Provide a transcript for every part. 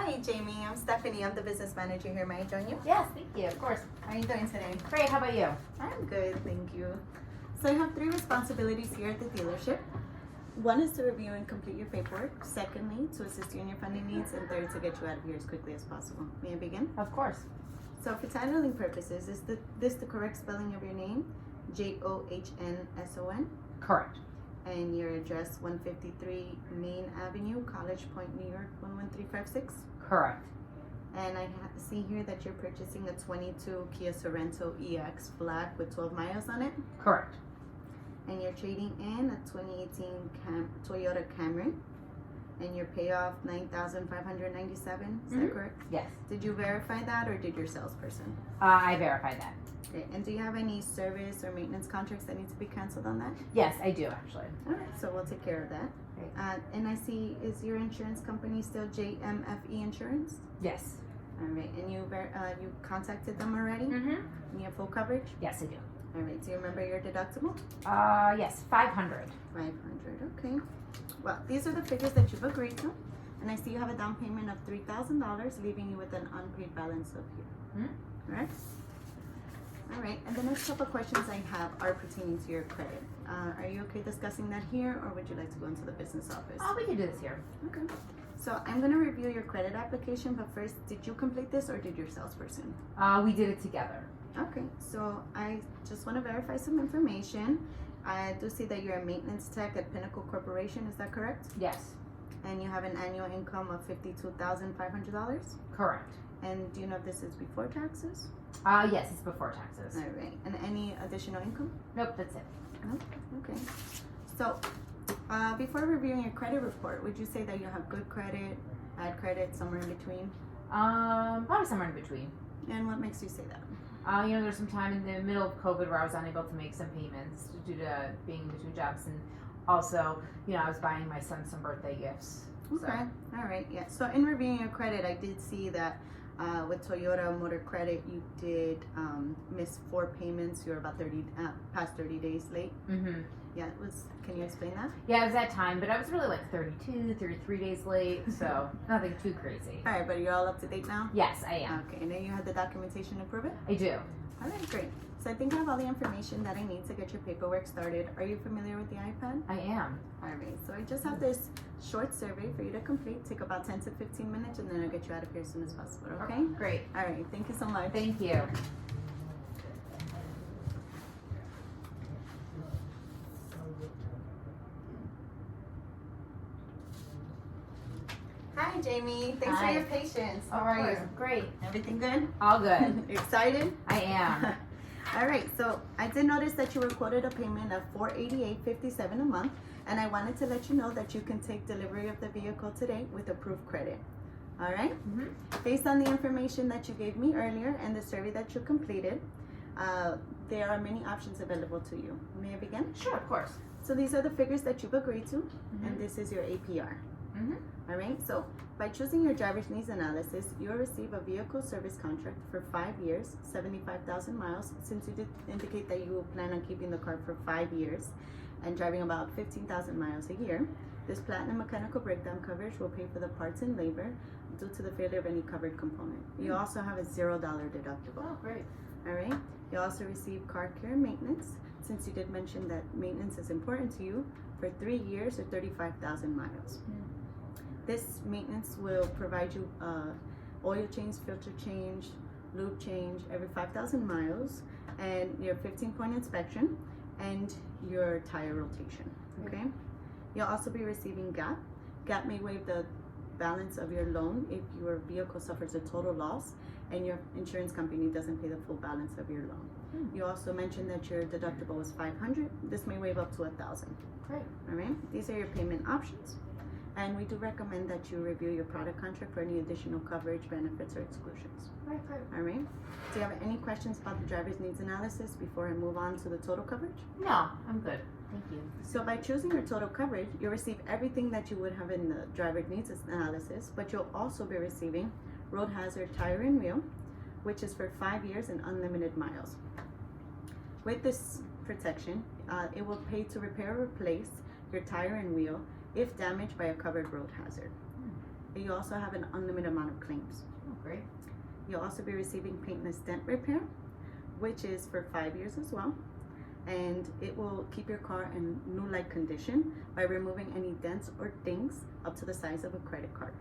Hi, Jamie. I'm Stephanie. I'm the business manager here. May I join you? Yes, thank you. Of course. How are you doing today? Great. How about you? I'm good, thank you. So I have 3 responsibilities here at the dealership. One is to review and complete your paperwork. Secondly, to assist you in your funding needs. And third, to get you out of here as quickly as possible. May I begin? Of course. So for titling purposes, is this the correct spelling of your name? Johnsson? Correct. And your address, 153 Main Avenue, College Point, New York, 11356? Correct. And I see here that you're purchasing a 22 Kia Sorento EX black with 12 miles on it. Correct. And you're trading in a 2018 Toyota Camry. And your payoff $9,597. Is that correct? Yes. Did you verify that or did your salesperson? I verified that. Okay. And do you have any service or maintenance contracts that need to be canceled on that? Yes, I do actually. All right, so we'll take care of that. Great. And I see, is your insurance company still JMFE Insurance? Yes. All right, and you contacted them already? Mm-hmm. And you have full coverage? Yes, I do. All right, do you remember your deductible? Yes, 500. 500, okay. Well, these are the figures that you've agreed to. And I see you have a down payment of $3,000, leaving you with an unpaid balance of here. Mm-hmm. All right? All right, and the next couple of questions I have are pertaining to your credit. Are you okay discussing that here, or would you like to go into the business office? We can do this here. Okay. So I'm going to review your credit application, but first, did you complete this or did your salesperson? We did it together. Okay, so I just want to verify some information. I do see that you're a maintenance tech at Pinnacle Corporation, is that correct? Yes. And you have an annual income of $52,500? Correct. And do you know if this is before taxes? Yes, it's before taxes. All right, and any additional income? Nope, that's it. No? Okay. So, before reviewing your credit report, would you say that you have good credit, bad credit, somewhere in between? Probably somewhere in between. And what makes you say that? There's some time in the middle of COVID where I was unable to make some payments due to being between jobs, and also, I was buying my son some birthday gifts. Okay, all right, yeah. So in reviewing your credit, I did see that with Toyota Motor Credit, you did miss 4 payments. You're about past 30 days late. Mm-hmm. Yeah, it was. Can you explain that? Yeah, it was that time, but I was really like 32, 33 days late, so nothing too crazy. All right, but you're all up to date now? Yes, I am. Okay, and then you have the documentation to prove it? I do. All right, great. So I think I have all the information that I need to get your paperwork started. Are you familiar with the iPad? I am. All right, so I just have this short survey for you to complete. Take about 10 to 15 minutes, and then I'll get you out of here as soon as possible, okay? Great. All right, thank you so much. Thank you. Hi, Jamie. Thanks Hi. for your patience. How Of are course. you? Great. Everything good? All good. Excited? I am. All right, so I did notice that you were quoted a payment of $488.57 a month, and I wanted to let you know that you can take delivery of the vehicle today with approved credit. All right? Mm-hmm. Based on the information that you gave me earlier and the survey that you completed, there are many options available to you. May I begin? Sure, of course. So these are the figures that you've agreed to, and this is your APR. Mm-hmm. All right, so by choosing your driver's needs analysis, you'll receive a vehicle service contract for 5 years, 75,000 miles. Since you did indicate that you plan on keeping the car for 5 years and driving about 15,000 miles a year, this platinum mechanical breakdown coverage will pay for the parts and labor due to the failure of any covered component. You also have a $0 deductible. Oh, great. All right, you also receive car care maintenance, since you did mention that maintenance is important to you, for 3 years or 35,000 miles. This maintenance will provide you oil change, filter change, lube change every 5,000 miles, and your 15-point inspection, and your tire rotation, okay? You'll also be receiving GAP. GAP may waive the balance of your loan if your vehicle suffers a total loss and your insurance company doesn't pay the full balance of your loan. You also mentioned that your deductible was $500. This may waive up to $1,000. Great. All right, these are your payment options. And we do recommend that you review your product contract for any additional coverage, benefits, or exclusions. Great. All right. Do you have any questions about the driver's needs analysis before I move on to the total coverage? No, I'm good. Thank you. So by choosing your total coverage, you'll receive everything that you would have in the driver's needs analysis, but you'll also be receiving road hazard tire and wheel, which is for 5 years and unlimited miles. With this protection, it will pay to repair or replace your tire and wheel if damaged by a covered road hazard. And you also have an unlimited amount of claims. Oh, great. You'll also be receiving paintless dent repair, which is for 5 years as well. And it will keep your car in new-like condition by removing any dents or dings up to the size of a credit card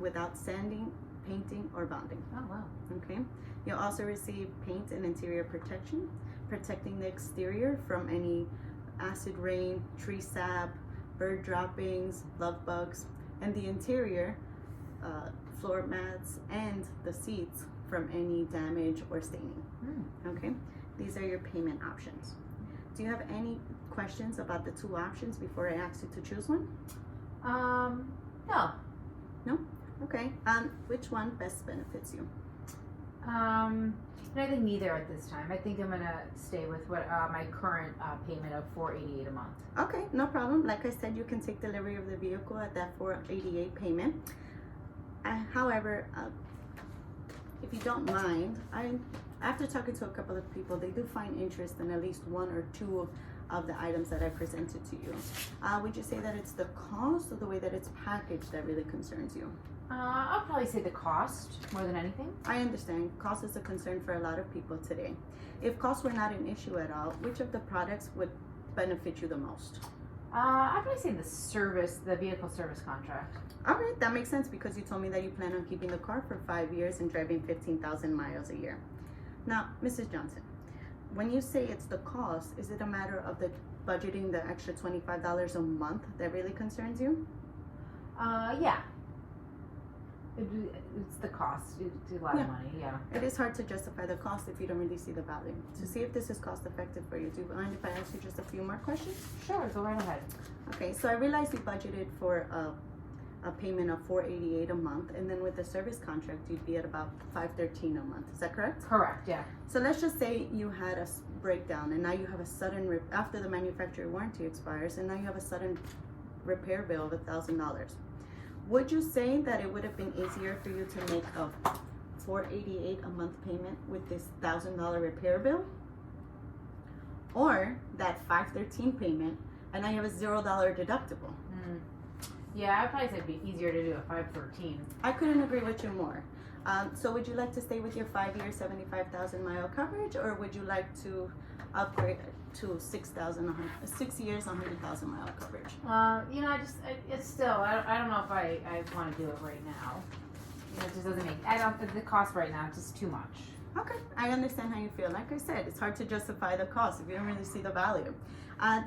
without sanding, painting, or bonding. Oh, wow. Okay. You'll also receive paint and interior protection, protecting the exterior from any acid rain, tree sap, bird droppings, love bugs, and the interior, floor mats, and the seats from any damage or staining. Okay. These are your payment options. Do you have any questions about the two options before I ask you to choose one? No. No? Okay. Which one best benefits you? I think neither at this time. I think I'm gonna stay with what my current payment of $488 a month. Okay, no problem. Like I said, you can take delivery of the vehicle at that $488 payment. However, if you don't mind, after talking to a couple of people, they do find interest in at least one or two of the items that I presented to you. Would you say that it's the cost or the way that it's packaged that really concerns you? I'll probably say the cost more than anything. I understand. Cost is a concern for a lot of people today. If cost were not an issue at all, which of the products would benefit you the most? I'd probably say the vehicle service contract. All right, that makes sense because you told me that you plan on keeping the car for 5 years and driving 15,000 miles a year. Now, Mrs. Johnson, when you say it's the cost, is it a matter of the budgeting the extra $25 a month that really concerns you? Yeah. It's the cost. It's a lot of money, yeah. It is hard to justify the cost if you don't really see the value. To see if this is cost effective for you, do you mind if I ask you just a few more questions? Sure, go right ahead. Okay, so I realize you budgeted for a payment of $488 a month, and then with the service contract, you'd be at about $513 a month. Is that correct? Correct, yeah. So let's just say you had a breakdown, and now you have a sudden after the manufacturer warranty expires, and now you have a sudden repair bill of $1,000. Would you say that it would have been easier for you to make a $488 a month payment with this $1,000 repair bill, or that $513 payment, and now you have a $0 deductible? Yeah, I'd probably say it'd be easier to do a $513. I couldn't agree with you more. So would you like to stay with your 5-year, 75,000 mile coverage, or would you like to upgrade to 6 years, 100,000 mile coverage? It's still, I don't know if I want to do it right now. It just doesn't make, the cost right now is just too much. Okay, I understand how you feel. Like I said, it's hard to justify the cost if you don't really see the value.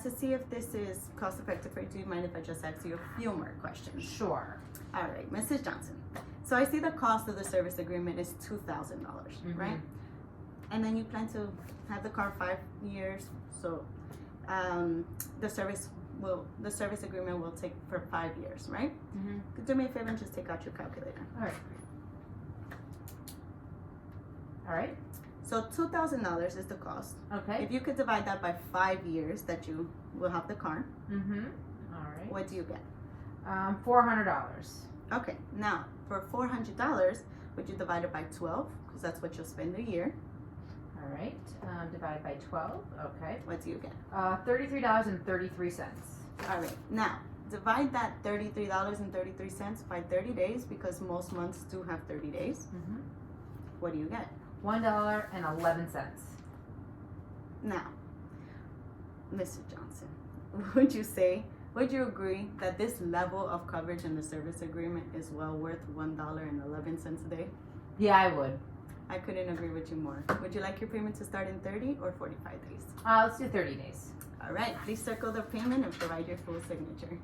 To see if this is cost effective for you, do you mind if I just ask you a few more questions? Sure. All right, Mrs. Johnson. So I see the cost of the service agreement is $2,000, right? And then you plan to have the car 5 years, so the service agreement will take for 5 years, right? Do me a favor and just take out your calculator. All right. So $2,000 is the cost. Okay. If you could divide that by 5 years that you will have the car, All right. what do you get? $400. Okay, now for $400, would you divide it by 12? Because that's what you'll spend a year. All right. Divided by 12. Okay. What do you get? $33.33. All right, now divide that $33.33 by 30 days because most months do have 30 days. What do you get? $1.11. Now, Mrs. Johnson, would you agree that this level of coverage in the service agreement is well worth $1.11 a day? Yeah, I would. I couldn't agree with you more. Would you like your payment to start in 30 or 45 days? Let's do 30 days. All right, please circle the payment and provide your full signature.